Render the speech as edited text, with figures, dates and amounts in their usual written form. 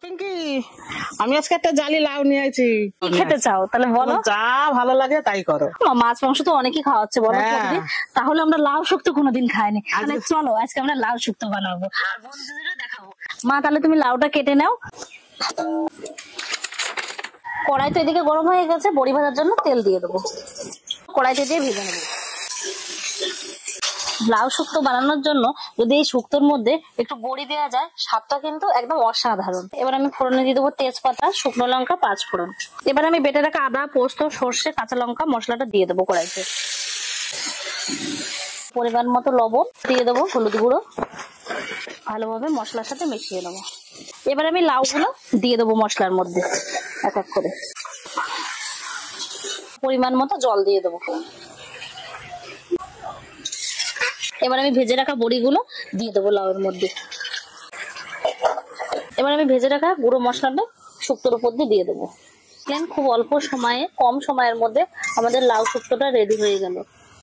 পিঙ্কি, আমি আজকে একটা জালি লাউ নিয়ে আইছি। কি খেতে চাও তাহলে বলো? যা ভালো লাগে তাই করো। মাছ মাংস তো অনেকেই খাওয়াচ্ছে বলো প্রতিদিন, তাহলে আমরা লাউ শুক্তো কোনোদিন খাইনি। তাহলে চলো আজকে আমরা লাউ শুক্তো বানাবো, বন্ধুদেরও দেখাবো। মা তাহলে তুমি লাউটা কেটে নাও। কড়াই তো এদিকে গরম হয়ে গেছে, বড়ি ভাজার জন্য তেল দিয়ে দেবো। কড়াইতে দিয়ে ভেজে নেবো। লাউ শুক্তো বানানোর জন্য যদি এই শুক্তোর মধ্যে একটু বড়ি দেওয়া যায়, স্বাদটা কিন্তু একদম অসাধারণ। এবার আমি ফোড়নে দিয়ে দেবো তেজপাতা, শুকনো লঙ্কা, 5 ফোড়ন। এবার আমি বেটে রাখা আদা, পোস্ত, সর্ষে, কাঁচা লঙ্কা মশলাটা দিয়ে দেবো কড়াইতে। পরিমাণ মতো লবণ দিয়ে দেবো, হলুদ গুঁড়ো, ভালোভাবে মশলার সাথে মিশিয়ে নেবো। এবার আমি লাউগুলো দিয়ে দেবো মশলার মধ্যে এক এক করে। পরিমাণ মতো জল দিয়ে দেবো। এবার আমি ভেজে রাখা বড়িগুলো দিয়ে দেবো লাউয়ের মধ্যে। এবার আমি ভেজে রাখা গুঁড়ো মশলাটা শুক্তোর উপর দিয়ে দেবো। খুব অল্প সময়ে, কম সময়ের মধ্যে আমাদের লাউ শুক্তোটা রেডি হয়ে গেল।